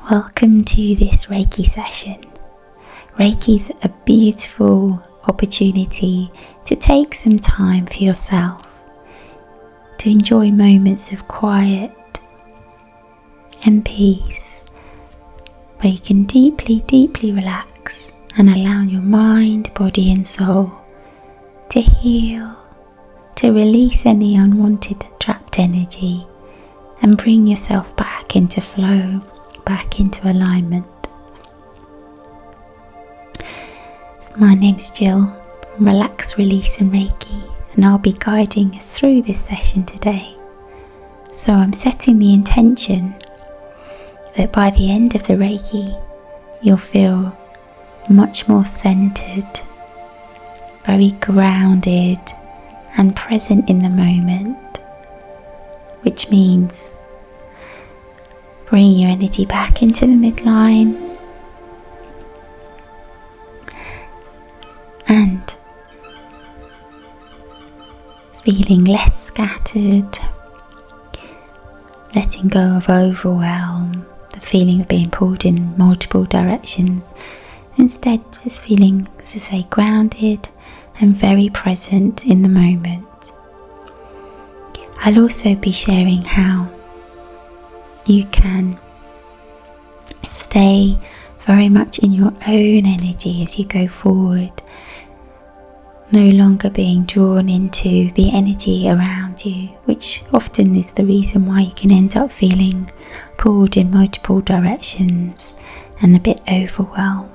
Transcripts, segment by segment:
Welcome to this Reiki session. Reiki is a beautiful opportunity to take some time for yourself, to enjoy moments of quiet and peace, where you can deeply relax and allow your mind, body and soul to heal, to release any unwanted trapped energy and bring yourself back into flow, back into alignment. So my name's Jill from Relax, Release and Reiki, and I'll be guiding us through this session today. So I'm setting the intention that by the end of the Reiki you'll feel much more centered, very grounded and present in the moment, which means bringing your energy back into the midline and feeling less scattered, letting go of overwhelm, the feeling of being pulled in multiple directions. Instead, just feeling, as I say, grounded and very present in the moment. I'll also be sharing how you can stay very much in your own energy as you go forward, no longer being drawn into the energy around you, which often is the reason why you can end up feeling pulled in multiple directions and a bit overwhelmed.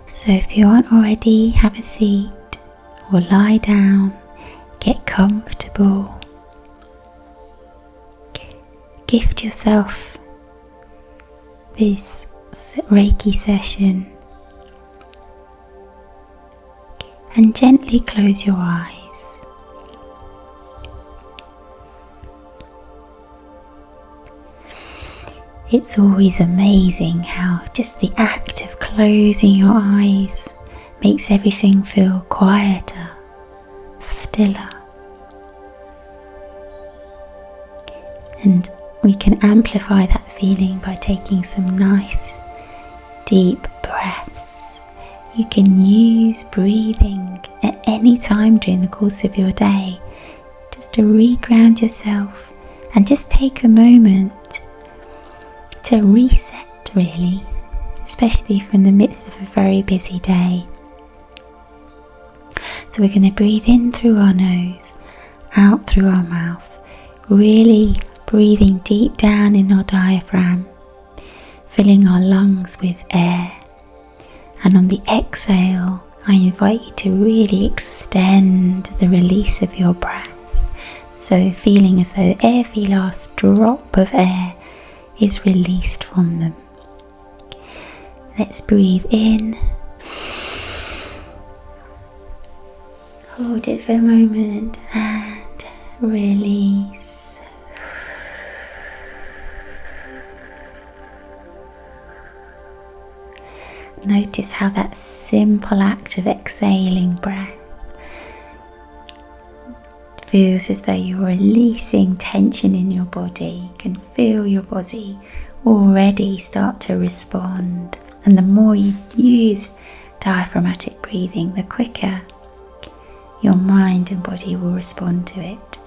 So if you aren't already, have a seat or lie down. Get comfortable. Gift yourself this Reiki session and gently close your eyes. It's always amazing how just the act of closing your eyes makes everything feel quieter, stiller, and we can amplify that feeling by taking some nice deep breaths. You can use breathing at any time during the course of your day just to reground yourself and just take a moment to reset, really, especially from the midst of a very busy day. So we're going to breathe in through our nose, out through our mouth, really breathing deep down in our diaphragm, filling our lungs with air. And on the exhale, I invite you to really extend the release of your breath. So feeling as though every last drop of air is released from them. Let's breathe in. Hold it for a moment and release. Notice how that simple act of exhaling breath feels as though you're releasing tension in your body. You can feel your body already start to respond. And the more you use diaphragmatic breathing, the quicker your mind and body will respond to it.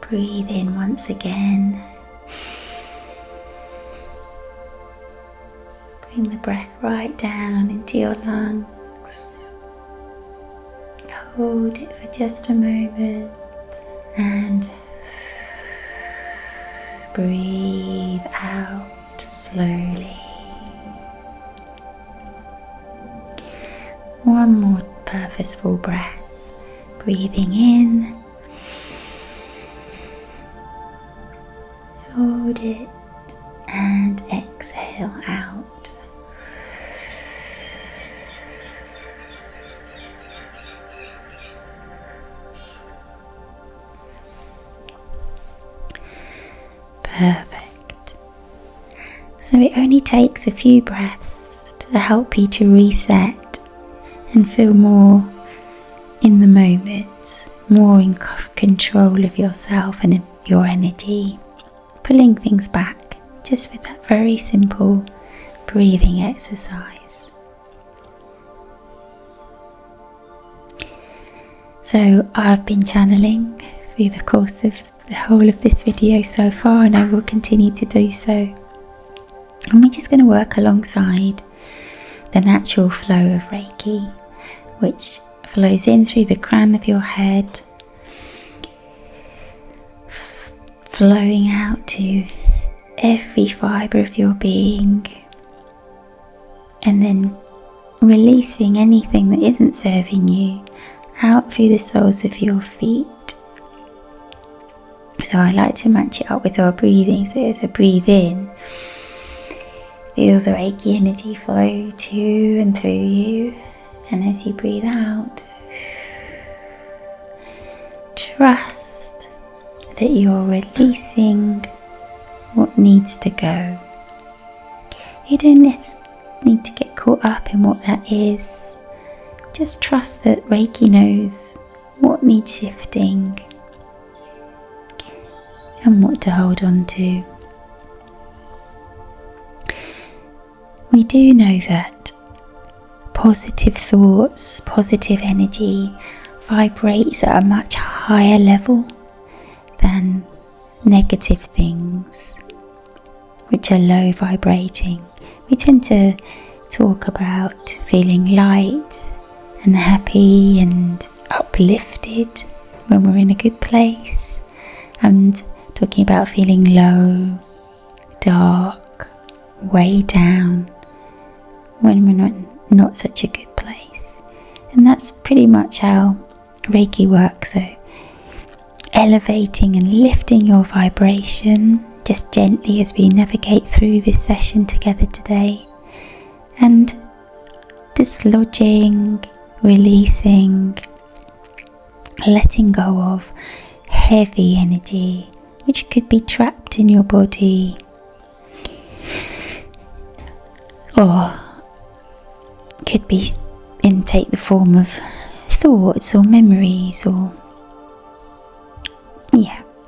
Breathe in once again. Bring the breath right down into your lungs. Hold it for just a moment and breathe out slowly. One more purposeful breath. Breathing in. Hold it and exhale out. Perfect. So it only takes a few breaths to help you to reset and feel more in the moment, more in control of yourself and of your energy, pulling things back just with that very simple breathing exercise. So I've been channeling through the course of the whole of this video so far, and I will continue to do so. And we're just going to work alongside the natural flow of Reiki, which flows in through the crown of your head, flowing out to every fibre of your being, and then releasing anything that isn't serving you out through the soles of your feet. So I like to match it up with our breathing. So as I breathe in, feel the Reiki energy flow to and through you. And as you breathe out, trust that you're releasing what needs to go. You don't need to get caught up in what that is. Just trust that Reiki knows what needs shifting and what to hold on to. We do know that positive thoughts, positive energy vibrates at a much higher level than negative things, which are low vibrating. We tend to talk about feeling light and happy and uplifted when we're in a good place, and talking about feeling low, dark, way down when we're not such a good place. And that's pretty much how Reiki works. So elevating and lifting your vibration just gently as we navigate through this session together today, and dislodging, releasing, letting go of heavy energy which could be trapped in your body or could be take the form of thoughts or memories or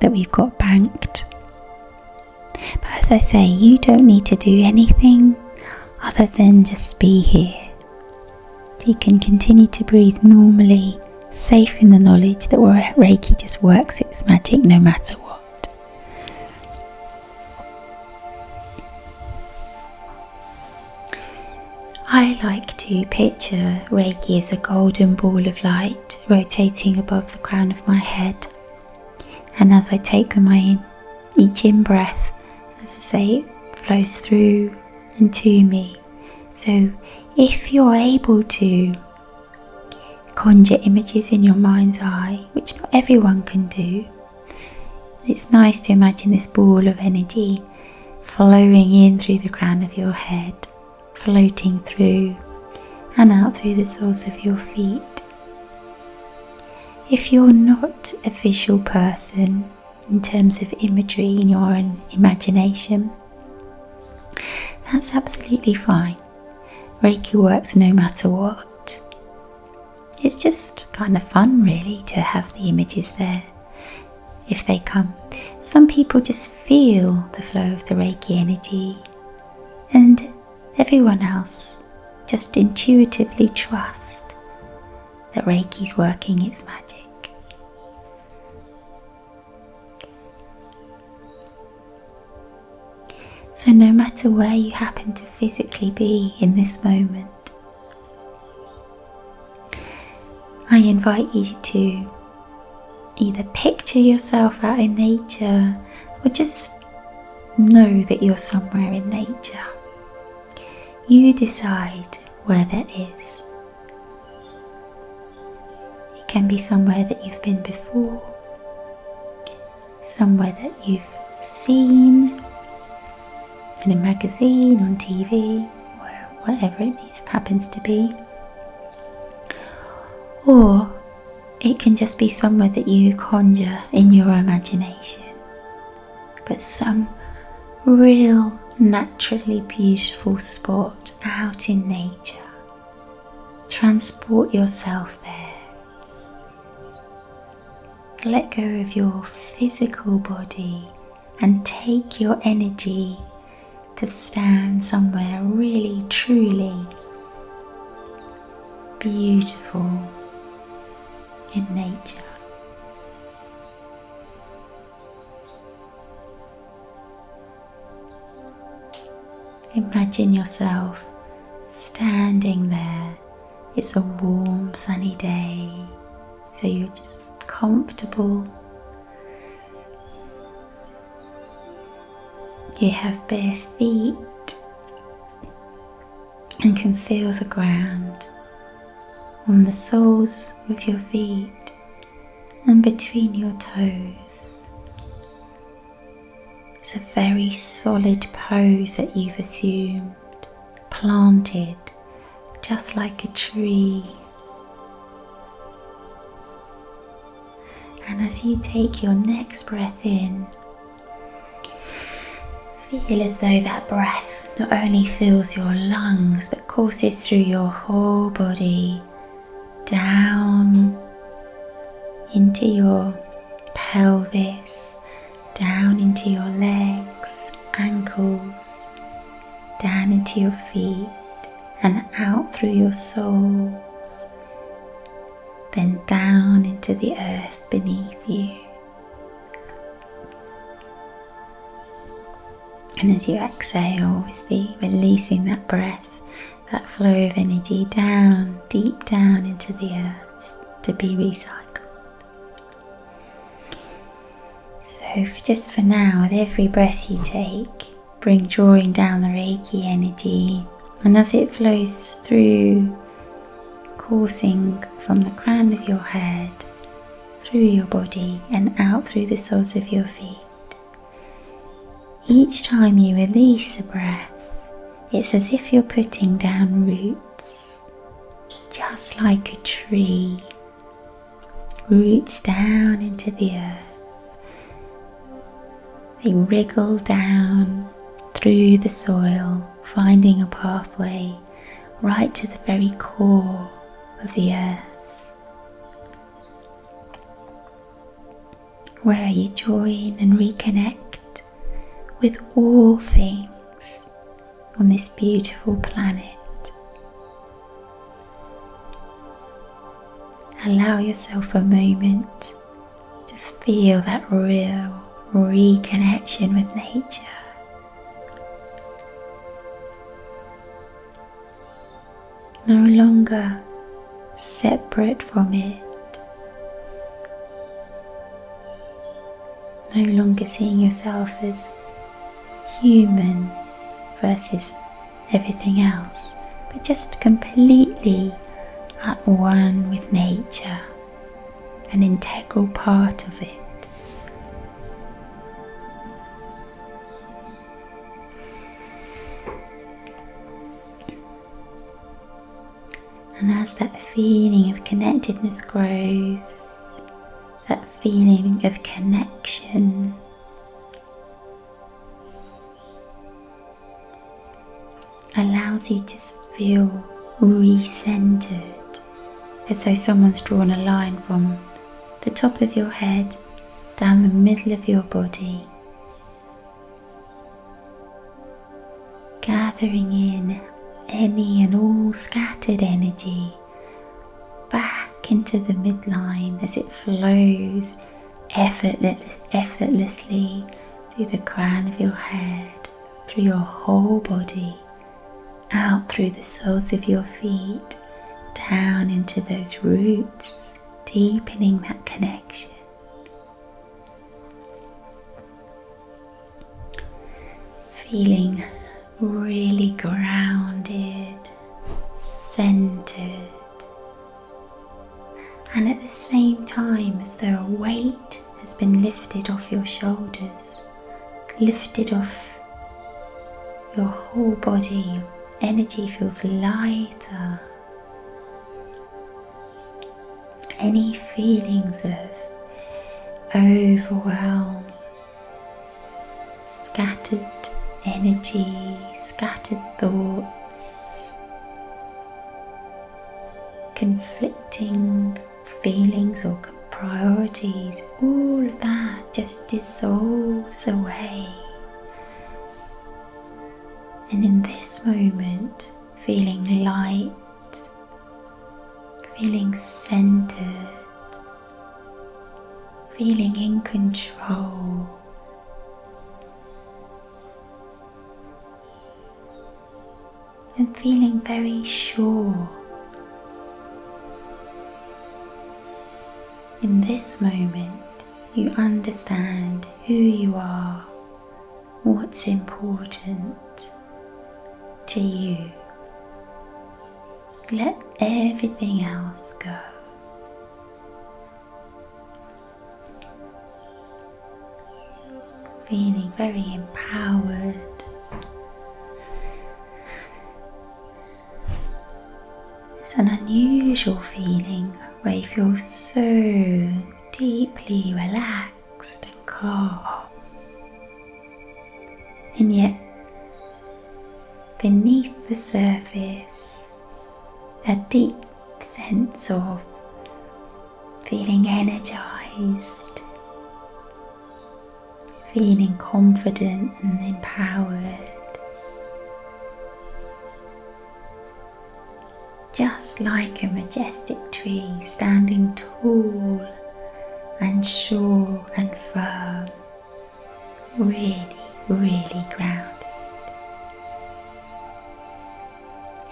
that we've got banked. But as I say, you don't need to do anything other than just be here. You can continue to breathe normally, safe in the knowledge that Reiki just works its magic no matter what. I like to picture Reiki as a golden ball of light rotating above the crown of my head. And as I take each in-breath, as I say, it flows through and to me. So if you're able to conjure images in your mind's eye, which not everyone can do, it's nice to imagine this ball of energy flowing in through the crown of your head, floating through and out through the soles of your feet. If you're not a visual person in terms of imagery in your own imagination, that's absolutely fine. Reiki works no matter what. It's just kind of fun really to have the images there if they come. Some people just feel the flow of the Reiki energy, and everyone else just intuitively trust that Reiki's working its magic. So no matter where you happen to physically be in this moment, I invite you to either picture yourself out in nature or just know that you're somewhere in nature. You decide where that is. It can be somewhere that you've been before, somewhere that you've seen in a magazine, on TV, or whatever it happens to be. Or it can just be somewhere that you conjure in your imagination, but some real naturally beautiful spot out in nature. Transport yourself there. let go of your physical body and take your energy to stand somewhere really, truly beautiful in nature. Imagine yourself standing there. It's a warm, sunny day, so you're just comfortable. You have bare feet and can feel the ground on the soles of your feet and between your toes. It's a very solid pose that you've assumed, planted just like a tree. And as you take your next breath in, feel as though that breath not only fills your lungs but courses through your whole body, down into your pelvis, down into your legs, ankles, down into your feet and out through your soles, then down into the earth beneath you. And as you exhale, obviously releasing that breath, that flow of energy down, deep down into the earth to be recycled. So just for now, with every breath you take, drawing down the Reiki energy, and as it flows through, coursing from the crown of your head, through your body and out through the soles of your feet. Each time you release a breath, it's as if you're putting down roots, just like a tree, roots down into the earth. They wriggle down through the soil, finding a pathway right to the very core of the earth, where you join and reconnect with all things on this beautiful planet. Allow yourself a moment to feel that real reconnection with nature. No longer separate from it. No longer seeing yourself as human versus everything else, but just completely at one with nature, an integral part of it. And as that feeling of connectedness grows, that feeling of connection, allows you to feel re-centered, as though someone's drawn a line from the top of your head down the middle of your body, gathering in any and all scattered energy back into the midline as it flows effortlessly through the crown of your head, through your whole body, out through the soles of your feet, down into those roots, deepening that connection. Feeling really grounded, centered, and at the same time as though a weight has been lifted off your shoulders, lifted off your whole body. Energy feels lighter. Any feelings of overwhelm, scattered energy, scattered thoughts, conflicting feelings or priorities, all of that just dissolves away. And in this moment, feeling light, feeling centered, feeling in control. And feeling very sure. In this moment, you understand who you are, what's important to you. Let everything else go. Feeling very empowered. It's an unusual feeling where you feel so deeply relaxed and calm. And yet, beneath the surface, a deep sense of feeling energized, feeling confident and empowered. Just like a majestic tree standing tall and sure and firm, really, really grounded.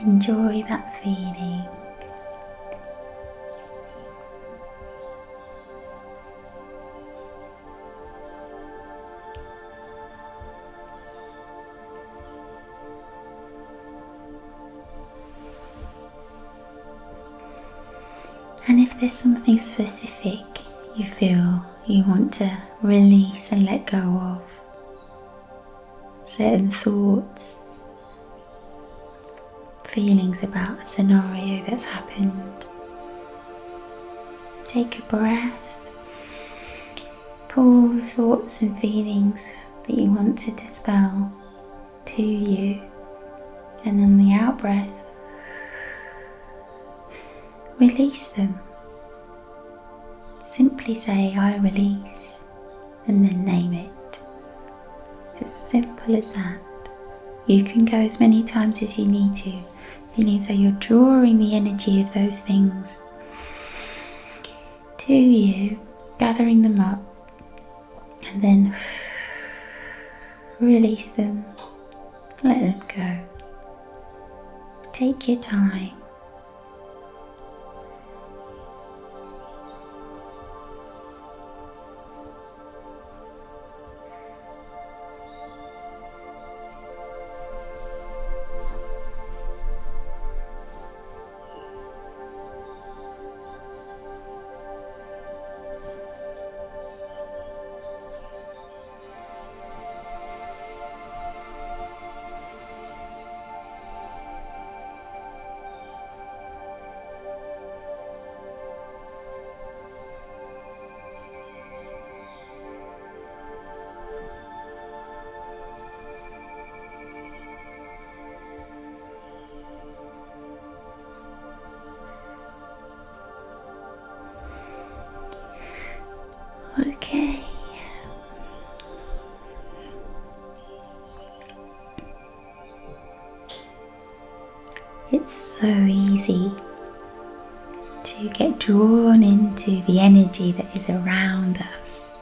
Enjoy that feeling. And if there's something specific you feel you want to release and let go of, certain thoughts, feelings about a scenario that's happened, take a breath, pull the thoughts and feelings that you want to dispel to you, and on the out breath, release them. Simply say, I release, and then name it. It's as simple as that. You can go as many times as you need to, feeling as though you're drawing the energy of those things to you, gathering them up, and then release them, let them go. Take your time. Okay. It's so easy to get drawn into the energy that is around us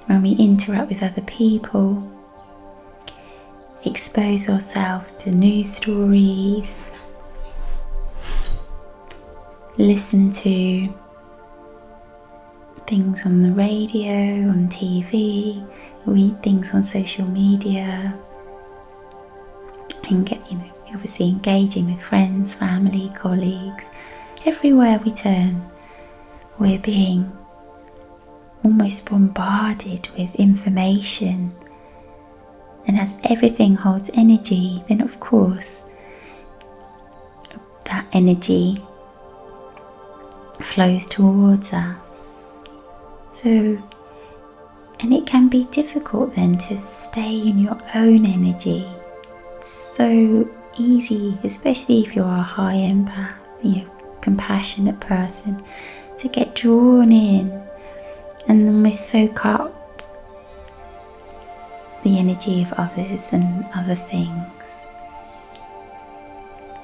when we interact with other people, expose ourselves to news stories, listen to things on the radio, on TV, read things on social media, and get, obviously engaging with friends, family, colleagues. Everywhere we turn, we're being almost bombarded with information. And as everything holds energy, then of course that energy flows towards us. And it can be difficult then to stay in your own energy. It's so easy, especially if you're a high empath, compassionate person, to get drawn in and almost soak up the energy of others and other things.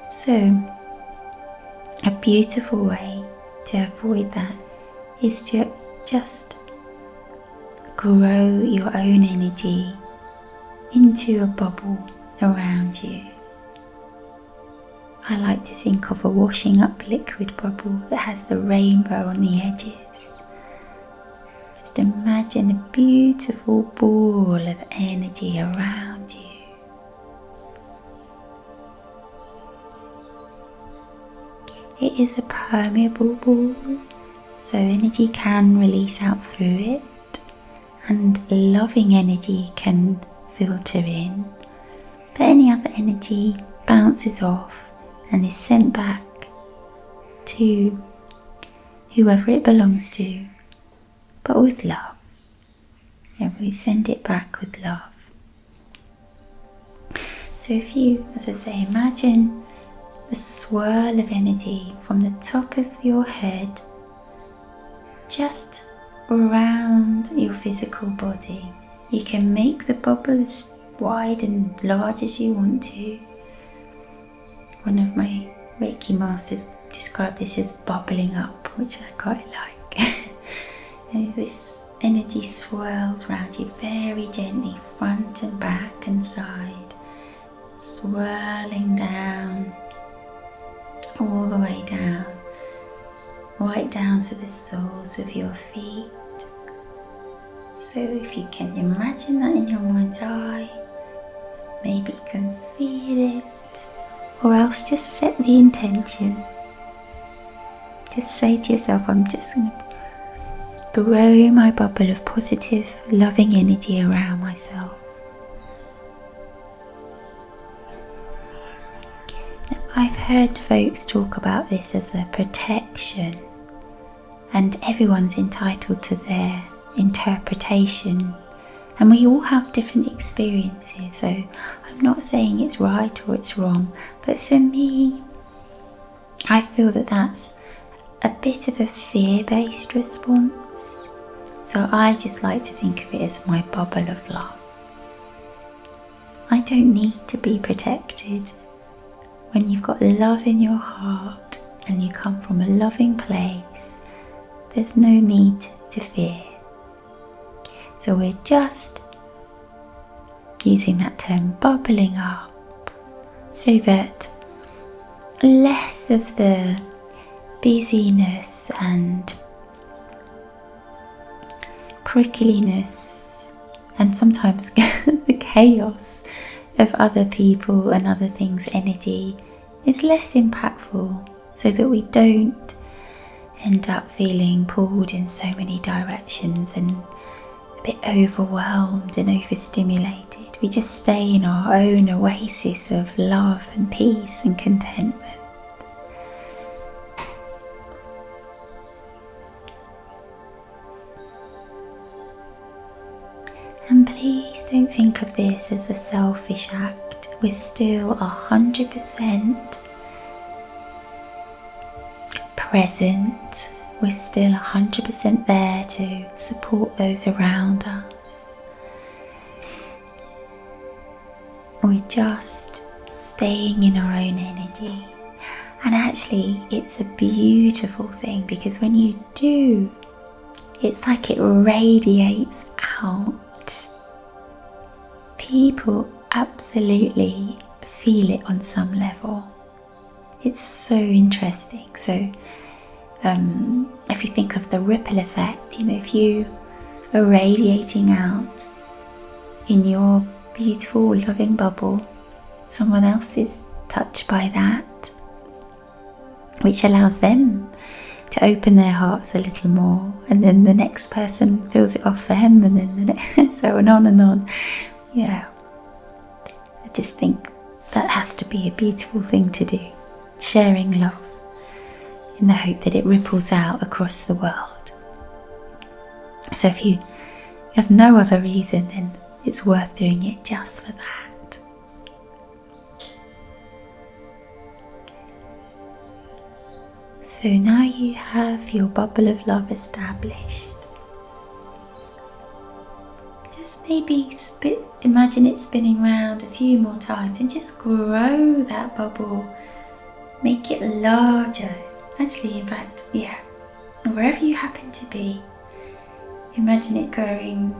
So, a beautiful way to avoid that is to just grow your own energy into a bubble around you. I like to think of a washing up liquid bubble that has the rainbow on the edges. Just imagine a beautiful ball of energy around you. It is a permeable ball, so energy can release out through it, and loving energy can filter in, but any other energy bounces off and is sent back to whoever it belongs to, but with love. And we send it back with love. So if you, as I say, imagine the swirl of energy from the top of your head just around your physical body. You can make the bubble as wide and large as you want to. One of my Reiki masters described this as bubbling up, which I quite like. This energy swirls around you very gently, front and back and side, swirling down, all the way down, right down to the soles of your feet. So if you can imagine that in your mind's eye, maybe you can feel it, or else just set the intention. Just say to yourself, I'm just going to grow my bubble of positive, loving energy around myself. Now, I've heard folks talk about this as a protection, and everyone's entitled to their interpretation, and we all have different experiences, so I'm not saying it's right or it's wrong, but for me, I feel that that's a bit of a fear-based response. So I just like to think of it as my bubble of love. I don't need to be protected. When you've got love in your heart and you come from a loving place, there's no need to fear. So we're just using that term, bubbling up, so that less of the busyness and prickliness and sometimes the chaos of other people and other things' energy is less impactful, so that we don't end up feeling pulled in so many directions and a bit overwhelmed and overstimulated. We just stay in our own oasis of love and peace and contentment. And please don't think of this as a selfish act. We're still 100% present. We're still 100% there to support those around us. We're just staying in our own energy. And actually, it's a beautiful thing, because when you do, it's like it radiates out. People absolutely feel it on some level. It's so interesting. So if you think of the ripple effect, if you are radiating out in your beautiful loving bubble, someone else is touched by that, which allows them to open their hearts a little more, and then the next person feels it off them, and then the next, so on and on. Yeah, I just think that has to be a beautiful thing to do, sharing love in the hope that it ripples out across the world. So if you have no other reason, then it's worth doing it just for that. So So now you have your bubble of love established. Just maybe imagine it spinning round a few more times and just grow that bubble. Make it larger. Actually, in fact, wherever you happen to be, imagine it going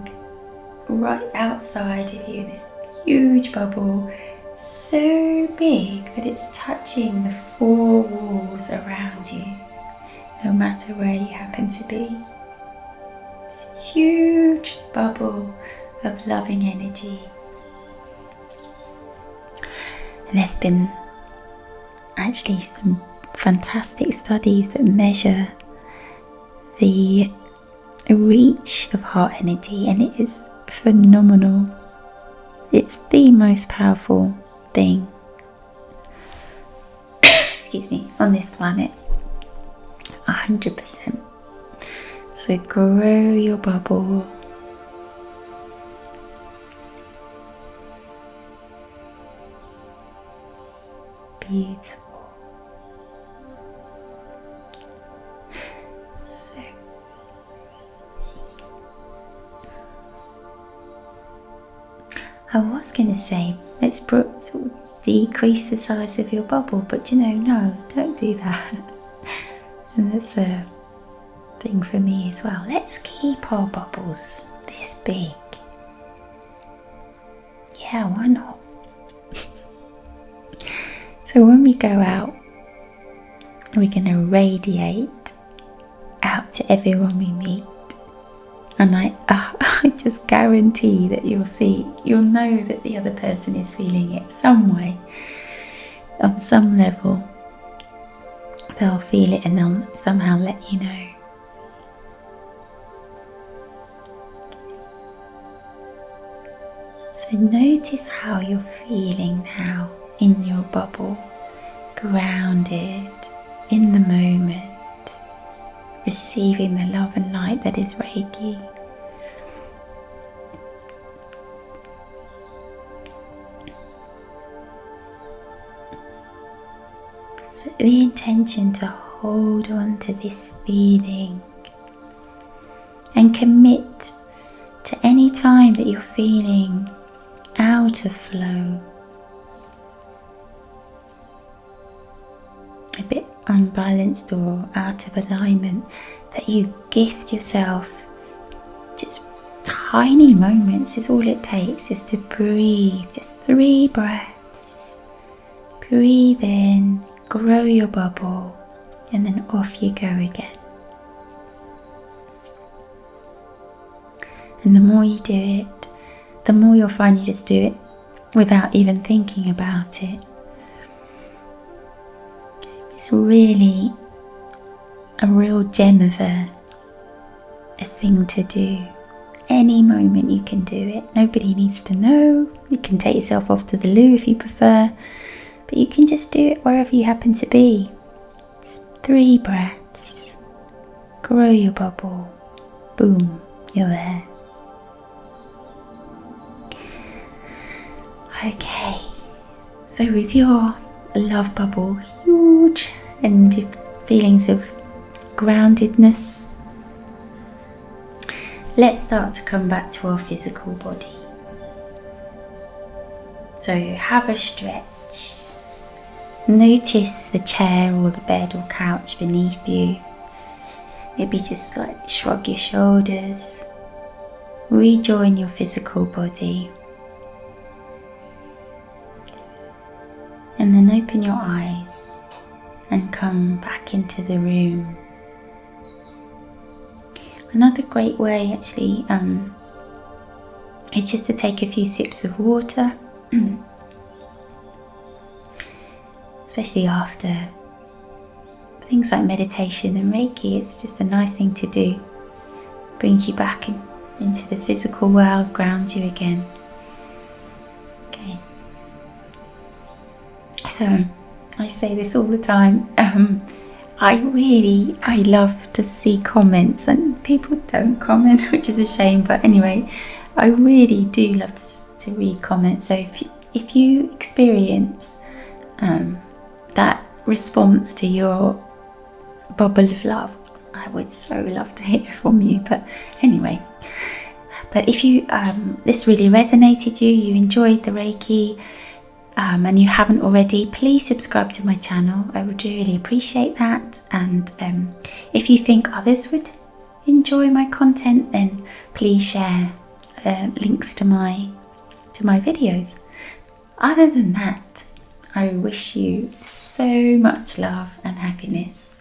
right outside of you, this huge bubble, so big that it's touching the four walls around you, no matter where you happen to be. This huge bubble of loving energy. And there's been actually some fantastic studies that measure the reach of heart energy, and it is phenomenal. It's the most powerful thing excuse me, on this planet, 100%. So grow your bubble. Beautiful. So I was going to say, let's sort of decrease the size of your bubble, but no, don't do that. And that's a thing for me as well. Let's keep our bubbles this big. Yeah, why not? So when we go out, we're going to radiate out to everyone we meet. And I just guarantee that you'll know that the other person is feeling it some way, on some level. They'll feel it and they'll somehow let you know. So notice how you're feeling now in your bubble, grounded in the moment, receiving the love and light that is Reiki. Set the intention to hold on to this feeling and commit to any time that you're feeling out of flow, a bit unbalanced or out of alignment, that you gift yourself just tiny moments is all it takes, just to breathe, just 3 breaths. Breathe in, grow your bubble, and then off you go again. And the more you do it, the more you'll find you just do it without even thinking about it. It's really a real gem of a thing to do. Any moment you can do it. Nobody needs to know. You can take yourself off to the loo if you prefer, but you can just do it wherever you happen to be. It's 3 breaths. Grow your bubble. Boom, you're there. Okay, so with your love bubble huge and feelings of groundedness, let's start to come back to our physical body. So have a stretch. Notice the chair or the bed or couch beneath you. Maybe just slightly shrug your shoulders. Rejoin your physical body. And then open your eyes and come back into the room. Another great way actually is just to take a few sips of water, especially after things like meditation and Reiki. It's just a nice thing to do. Brings you back into the physical world, grounds you again. Okay. So I say this all the time. I love to see comments, and people don't comment, which is a shame. But anyway, I really do love to read comments. So if you experience that response to your bubble of love. I would so love to hear from you. But anyway, but if you this really resonated you enjoyed the Reiki, and you haven't already, please subscribe to my channel. I would really appreciate that. And if you think others would enjoy my content, then please share links to my videos. Other than that, I wish you so much love and happiness.